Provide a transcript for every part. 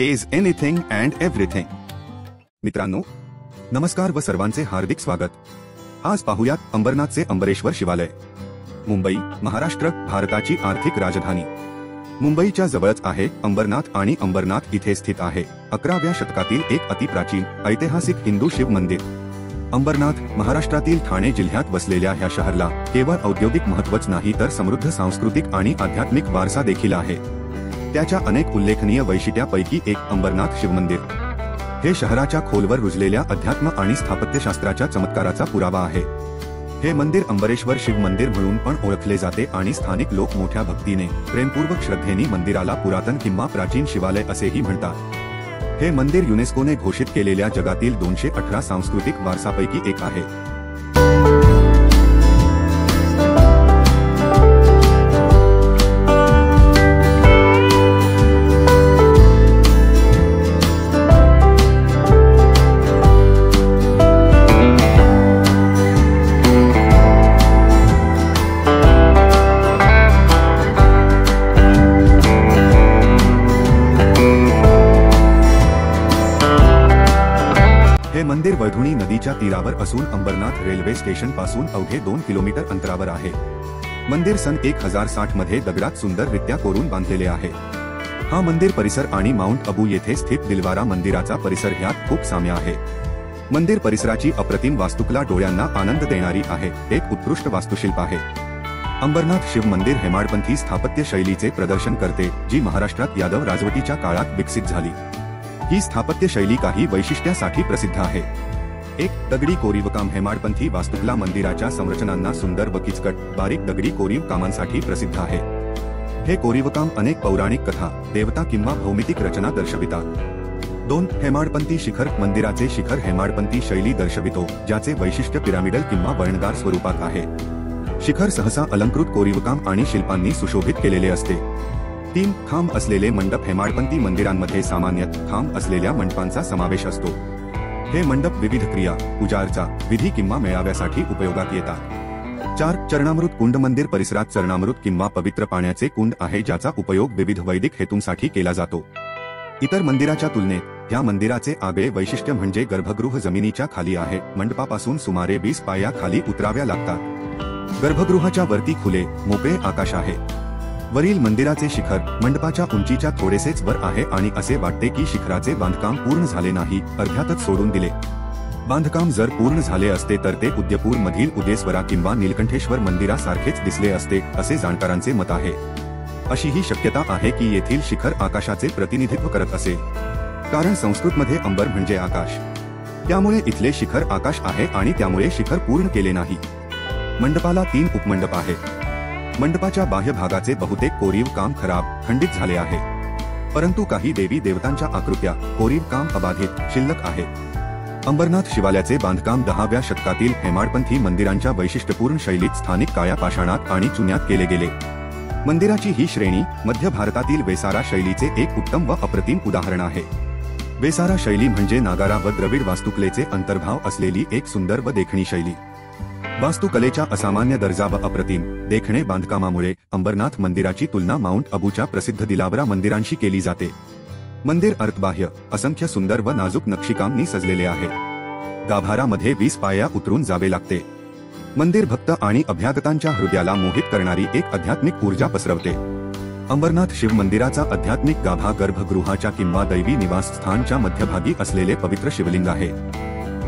says anything and everything. मित्रांनो, नमस्कार व सर्वांचे हार्दिक स्वागत. आज पाहूयात अंबरनाथचे अंबरेश्वर शिवालय. मुंबई, महाराष्ट्र, भारताची आर्थिक राजधानी. मुंबईच्या जवळच आहे अंबरनाथ आणि अंबरनाथ इथे स्थित आहे 11व्या शतकातील एक अतिप्राचीन ऐतिहासिक हिंदू शिव मंदिर. अंबरनाथ महाराष्ट्रातील ठाणे जिल्ह्यात वसलेल्या ह्या शहराला केवळ औद्योगिक महत्त्वच नाही तर समृद्ध सांस्कृतिक आणि आध्यात्मिक वारसा देखील आहे. त्याच्या अनेक उल्लेखनीय वैशिष्ट्यांपैकी एक अंबरनाथ शिवमंदिर हे शहराच्या खोलवर रुजलेल्या अध्यात्म आणि स्थापत्यशास्त्राच्या चमत्काराचा पुरावा आहे. हे मंदिर अंबरेश्वर शिव मंदिर म्हणून पण ओळखले जाते आणि स्थानिक लोक मोठ्या भक्तीने प्रेमपूर्वक श्रद्धेने मंदिराला पुरातन किंवा प्राचीन शिवालय असेही म्हणतात. हे मंदिर युनेस्कोने घोषित केलेल्या जगातील 218 सांस्कृतिक वारसापैकी एक आहे. हे मंदिर वैधुणी नदीच्या तीरावर असून अंबरनाथ रेल्वे स्टेशन पासून अवघे 2 किलोमीटर अंतरावर आहे. मंदिर सन 1060 मध्ये दगडात सुंदररित्या कोरून बांधलेले आहे. हा मंदिर परिसर आणि माउंट अबू येथे स्थित दिलवारा मंदिराचा परिसर ह्यात खूप साम्य आहे. मंदिर परिसराची अप्रतिम वास्तुकला डोळ्यांना आनंद देणारी आहे. एक उत्कृष्ट वास्तुशिल्प आहे. अंबरनाथ शिव मंदिर हेमाडपंथी स्थापत्य शैलीचे प्रदर्शन करते, जी महाराष्ट्रात यादव राजवटीच्या काळात विकसित झाली. ही स्थापत्य शैली काही वैशिष्ट्यासाठी प्रसिद्ध आहे. एक, दगडी कोरीवकाम. हेमाडपंथी वास्तुकला मंदिराच्या संरचनांना सुंदर व किचकट बारीक दगडी कोरीव कामांसाठी प्रसिद्ध आहे. हे कोरीवकाम अनेक पौराणिक कथा, देवता किंवा भौमितिक रचना दर्शवितात. 2, हेमाडपंथी शिखर. मंदिराचे शिखर हेमाडपंथी शैली दर्शवितो, ज्याचे वैशिष्ट्य पिरामिडल किंवा वळणदार स्वरूपात आहे. शिखर सहसा अलंकृत कोरीवकाम आणि शिल्पांनी सुशोभित केलेले असते. 3, खांब असलेले मंडप. हेमाडपंथी मंदिरांमध्ये सामान्यतः खांब असलेल्या मंडपांचा समावेश असतो. हे मंडप विविध क्रिया, पूजार्चा, विधी किंवा मेळाव्यासाठी उपयोगात येतात. 4, चरणामृत कुंड. मंदिर परिसरात चरणामृत किंवा पवित्र पाण्याचे कुंड आहे, ज्याचा उपयोग विविध वैदिक हेतूंसाठी केला जातो. इतर मंदिराच्या तुलनेत या मंदिराचे आगळे वैशिष्ट्य म्हणजे गर्भगृह जमिनीच्या खाली आहे. मंडपापासून सुमारे 20 पायऱ्या खाली उतराव्या लागतात. गर्भगृहाच्या वरती खुले, मोकळे आकाश आहे. वरील मंदिराचे शिखर मंडपाच्या उंचीच्या थोडेसेच वर आहे आणि असे वाटते की शिखराचे बांधकाम पूर्ण झाले नाही, अर्ध्यातच सोडून दिले. बांधकाम जर पूर्ण झाले असते तर ते उदयपूर मधील उदेश्वरा किंवा नीलकंठेश्वर मंदिरासारखेच दिसले असते, असे जाणकारांचे मत आहे. अशी ही शक्यता आहे की येथील शिखर आकाशाचे प्रतिनिधित्व करत असेल, कारण संस्कृतमध्ये अंबर म्हणजे आकाश. त्यामुळे इथले शिखर आकाश आहे आणि त्यामुळे शिखर पूर्ण केले नाही. मंडपाला 3 उपमंडप आहेत. मंडपाच्या बाह्य भागाचे बहुतेक कोरीव काम खराब, खंडित झाले आहे, परंतु काही देवी देवतांच्या आकृत्या, कोरीव काम अबाधित शिल्लक आहे. अंबरनाथ शिवालयाचे बांधकाम 10व्या शतकातील हेमाडपंथी मंदिरांच्या वैशिष्ट्यपूर्ण शैलीत स्थानिक काळ्या पाषाणात आणि चुन्यात केले गेले. मंदिराची ही श्रेणी मध्य भारतातील वेसारा शैलीचे एक उत्तम व अप्रतिम उदाहरण आहे. वेसारा शैली म्हणजे नागारा व द्रविड वास्तुकलेचे अंतर्भाव असलेली एक सुंदर व देखणी शैली. वास्तुकलेच्या असामान्य दर्जा व अप्रतिम देखणे बांधकामामुळे अंबरनाथ मंदिराची तुलना माउंट अबूच्या प्रसिद्ध दिलावरा मंदिरांशी केली जाते. मंदिर अर्थबाह्य असंख्य सुंदर व नाजूक नक्षीकामांनी सजलेले आहे. गाभारामध्ये 20 पायऱ्या उतरून जावे लागते. मंदिर भक्त आणि अभ्यागतांच्या हृदयाला मोहित करणारी एक आध्यात्मिक ऊर्जा पसरवते. अंबरनाथ शिव मंदिराचा आध्यात्मिक गाभा गर्भगृहाच्या किंवा दैवी निवासस्थानच्या मध्यभागी असलेले पवित्र शिवलिंग आहे.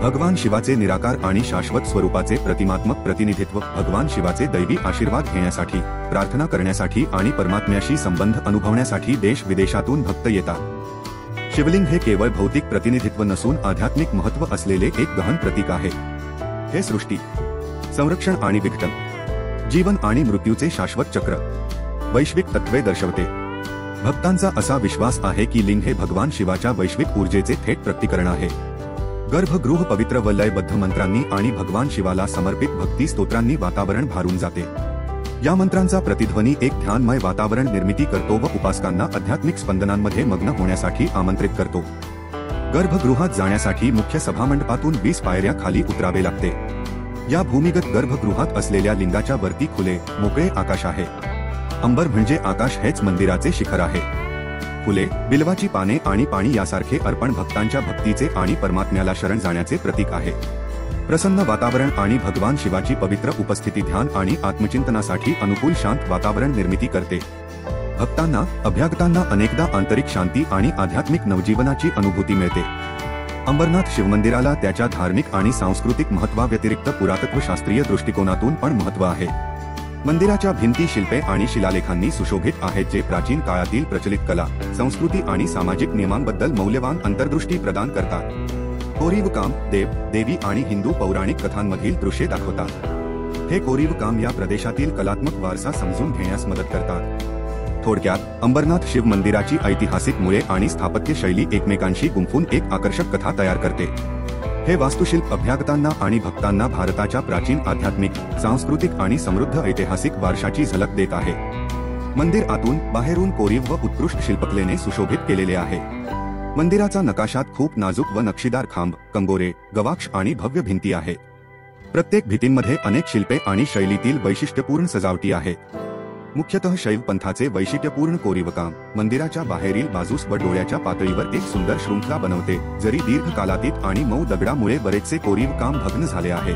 भगवान शिवाचे निराकार आणि शाश्वत स्वरूपाचे प्रतिमात्मक प्रतिनिधित्व. भगवान शिवाचे दैवी आशीर्वाद घेण्यासाठी, प्रार्थना करण्यासाठी आणि परमात्म्याशी संबंध अनुभवण्यासाठी देश विदेशातून भक्त येतात. शिवलिंग हे केवळ भौतिक प्रतिनिधित्व नसून आध्यात्मिक महत्त्व असलेले एक गहन प्रतीक आहे. हे सृष्टी, संरक्षण आणि विघटन, जीवन आणि मृत्यूचे शाश्वत चक्र, वैश्विक तत्त्वे दर्शवते. भक्तांचा असा विश्वास आहे की लिंग हे भगवान शिवाच्या वैश्विक ऊर्जेचे थेट प्रकटीकरण आहे. गर्भगृह पवित्र व लयबद्ध मंत्रांनी आणि भगवान शिवाला समर्पित भक्ती स्तोत्रांनी वातावरण भारून जाते. या मंत्रांचा प्रतिध्वनी एक ध्यानमय वातावरण निर्मिती करतो व उपासकांना आध्यात्मिक स्पंदनांमध्ये मग्न होण्यासाठी आमंत्रित करतो. गर्भगृहात जाण्यासाठी मुख्य सभामंडपातून 20 पायऱ्या खाली उतरावे लागते. या भूमिगत गर्भगृहात असलेल्या लिंगाच्या वरती खुले, मोकळे आकाश आहे. अंबर म्हणजे आकाश हेच मंदिराचे शिखर आहे. फुले, बिल्वाची पाने आणि पाणी यासारखे अर्पण भक्तांच्या भक्तीचे आणि परमात्म्याला शरण जाण्याचे प्रतीक आहे. प्रसन्न वातावरण आणि भगवान शिवाची पवित्र उपस्थिती ध्यान आणि आत्मचिंतनासाठी अनुकूल शांत वातावरण निर्मिती करते. भक्तांना अभ्यागतांना अनेकदा आंतरिक शांती आणि आध्यात्मिक नवजीवनाची अनुभूती मिळते. अंबरनाथ शिवमंदिराला त्याच्या धार्मिक आणि सांस्कृतिक महत्त्वाव्यतिरिक्त पुरातत्वशास्त्रीय दृष्टिकोनातून पण महत्त्व आहे. मंदिराच्या भिंती शिल्पे आणि शिलालेखांनी सुशोभित आहेत जे प्राचीन काळातील प्रचलित कला, संस्कृती आणि सामाजिक नियमांबद्दल मौल्यवान अंतर्दृष्टी प्रदान करतात. कोरीव काम देव, देवी आणि हिंदू पौराणिक कथांमधील दृश्ये दाखवतात. हे कोरीव काम या प्रदेशातील कलात्मक वारसा समजून घेण्यास मदत करतात. थोडक्यात, अंबरनाथ शिव मंदिराची ऐतिहासिक मुळे आणि स्थापत्य शैली एकमेकांशी गुंफून एक आकर्षक कथा तयार करते. हे वास्तुशिल्प अभ्यागतांना आणि भक्तांना भारताच्या प्राचीन आध्यात्मिक, सांस्कृतिक आणि समृद्ध ऐतिहासिक वारशाची झलक देत आहे. मंदिर आतून बाहेरून कोरीव व उत्कृष्ट शिल्पकलेने सुशोभित केलेले आहे. मंदिराचा नकाशात खूप नाजूक व नक्षीदार खांब, कंगोरे, गवाक्ष आणि भव्य भिंती आहेत. प्रत्येक भिंतींमध्ये अनेक शिल्पे आणि शैलीतील वैशिष्ट्यपूर्ण सजावटी आहे. मुख्यतः शैव पंथाचे वैशिष्ट्यपूर्ण कोरीवकाम मंदिराच्या बाहेरील बाजूस व डोळ्याच्या पातळीवर एक सुंदर शृंखला बनवते, जरी दीर्घकालातीत आणि मऊ दगडामुळे बरेचसे कोरीवकाम भग्न झाले आहे.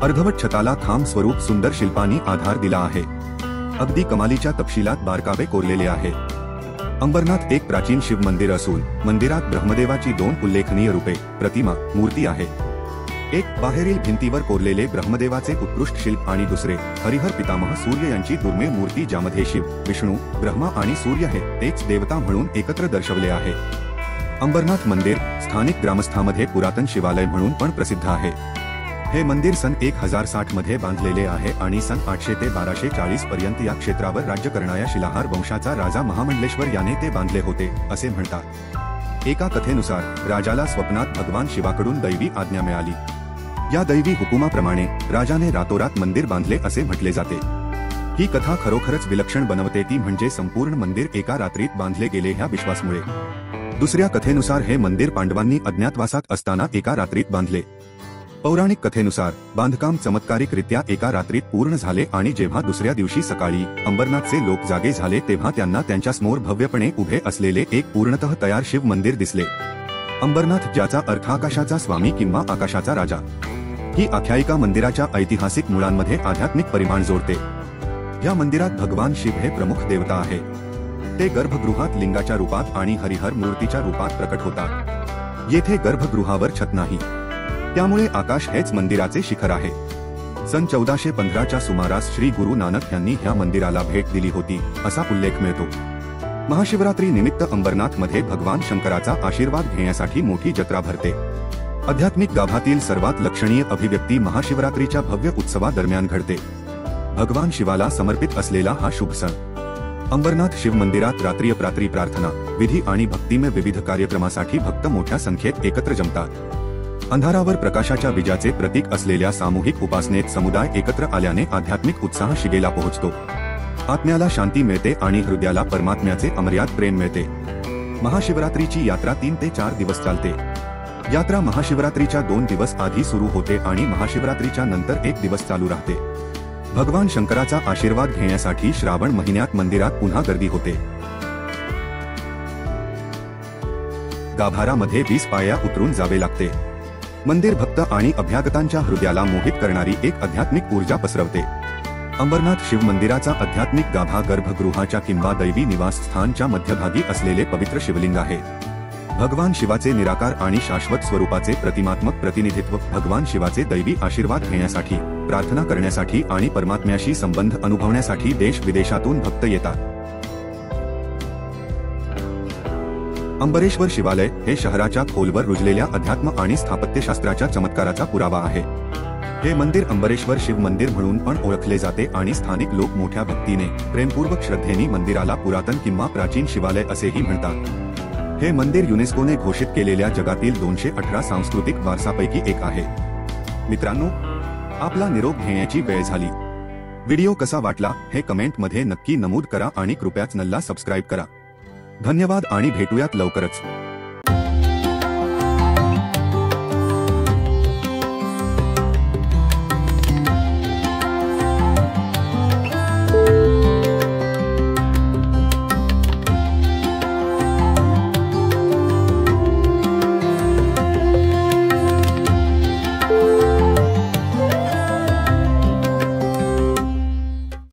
अर्धवट छताला खांब स्वरूप सुंदर शिल्पांनी आधार दिला आहे. अगदी कमालीच्या तपशिलात बारकावे कोरलेले आहे. अंबरनाथ एक प्राचीन शिव मंदिर असून मंदिरात ब्रह्मदेवाची 2 उल्लेखनीय रूपे, प्रतिमा, मूर्ती आहे. एक बाहेरील भिंतीवर कोरलेले ब्रह्मदेवाचे उत्कृष्ट शिल्प आणि दुसरे हरिहर पितामह सूर्य यांची दुर्मिळ मूर्ती ज्यामध्ये शिव, विष्णू, ब्रह्मा आणि सूर्य हे तेच देवता म्हणून एकत्र दर्शवले आहे. अंबरनाथ मंदिर स्थानिक ग्रामस्थांमध्ये पुरातन शिवालय म्हणून पण प्रसिद्ध आहे. हे मंदिर सन 1060 मध्ये बांधलेले आहे आणि सन 800 ते 1240 पर्यंत या क्षेत्रावर राज्य करणाऱ्या शिलाहार वंशाचा राजा महामंडलेश्वर याने ते बांधले होते असे म्हणतात. एका कथेनुसार राजाला स्वप्नात भगवान शिवाकडून दैवी आज्ञा मिळाली. या दैवी हुकुमाप्रमाणे राजाने रातोरात मंदिर बांधले असे म्हटले जाते. ही कथा खरोखरच विलक्षण बनवते, ती म्हणजे संपूर्ण मंदिर एका रात्रीत बांधले गेले ह्या विश्वासामुळे. दुसऱ्या कथेनुसार हे मंदिर पांडवांनी अज्ञातवासात असताना एका रात्रीत बांधले. पौराणिक कथेनुसार बांधकाम चमत्कारिकरित्या एका रात्रीत पूर्ण झाले आणि जेव्हा दुसऱ्या दिवशी सकाळी अंबरनाथचे लोक जागे झाले तेव्हा त्यांना त्यांच्यासमोर भव्यपणे उभे असलेले एक पूर्णतः तयार शिव मंदिर दिसले. अंबरनाथ, ज्याचा अर्थ आकाशाचा स्वामी किंवा आकाशाचा राजा, ही आख्यायिका मंदिराच्या ऐतिहासिक मुळांमध्ये आध्यात्मिक परिमाण जोडते. या मंदिरात भगवान शिव हे प्रमुख देवता आहे. ते गर्भगृहात लिंगाच्या रूपात आणि हरिहर मूर्तीच्या रूपात प्रकट होतात. येथे गर्भगृहावर छत नाही, त्यामुळे आकाश हेच मंदिराचे शिखर आहे. सन 1415च्या सुमारास श्री गुरु नानक यांनी ह्या मंदिराला भेट दिली होती असा उल्लेख मिळतो. महाशिवरात्री निमित्त अंबरनाथ मध्ये भगवान शंकराचा आशीर्वाद घेण्यासाठी मोठी जत्रा भरते. आध्यात्मिक गाभातील सर्वात लक्षणीय अभिव्यक्ती महाशिवरात्रीच्या भव्य उत्सवादरम्यान घडते. भगवान शिवाला समर्पित असलेला हा शुभ सण. अंबरनाथ शिव मंदिरात रात्री प्रार्थना, विधी आणि भक्तिमय विविध कार्यक्रमासाठी भक्त मोठ्या संख्येत एकत्र जमतात. अंधारावर प्रकाशाच्या विजयाचे प्रतीक असलेल्या सामूहिक उपासनेत समुदाय एकत्र आल्याने आध्यात्मिक उत्साह शिगेला पोहोचतो. आत्म्याला शांती मिळते आणि हृदयाला परमात्म्याचे अमर्याद प्रेम मिळते. महाशिवरात्रीची यात्रा 3 ते 4 दिवस चालते. यात्रा महाशिवरात्रीच्या 2 दिवस आधी सुरू होते आणि महाशिवरात्रीच्या नंतर 1 दिवस चालू राहते. भगवान शंकराचा आशीर्वाद घेण्यासाठी श्रावण महिन्यात मंदिरात पुन्हा गर्दी होते. गाभारामध्ये 20 पायऱ्या उतरून जावे लागते. मंदिर भक्त आणि अभ्यागतांच्या हृदयाला मोहित करणारी एक आध्यात्मिक ऊर्जा पसरवते. अंबरनाथ शिव मंदिराचा आध्यात्मिक गाभा गर्भगृहाच्या किंवा दैवी निवासस्थानच्या मध्यभागी असलेले पवित्र शिवलिंग आहे. भगवान शिवाचे निराकार आणि शाश्वत स्वरूपाचे प्रतिमात्मक प्रतिनिधित्व भगवान शिवाचे दैवी आशीर्वाद घेण्यासाठी, प्रार्थना करण्यासाठी आणि परमात्म्याशी संबंध अनुभवण्यासाठी देश विदेशातून भक्त येतात. अंबरेश्वर शिवालय हे शहराच्या खोलवर रुजलेल्या अध्यात्म आणि स्थापत्यशास्त्राच्या चमत्काराचा पुरावा आहे. हे मंदिर अंबरेश्वर शिव मंदिर म्हणून पण ओळखले जाते आणि स्थानिक लोक मोठ्या भक्तीने, प्रेमपूर्वक श्रद्धेने मंदिराला पुरातन किंवा प्राचीन शिवालय असेही म्हणतात. हे मंदिर युनेस्कोने घोषित केलेल्या जगातील 218 सांस्कृतिक वारसापैकी एक आहे. मित्रांनो, आपला निरोप घेण्याची वेळ झाली. व्हिडिओ कसा वाटला हे कमेंटमध्ये नक्की नमूद करा आणि कृपया चॅनलला सबस्क्राईब करा. धन्यवाद आणि भेटूयात लवकरच.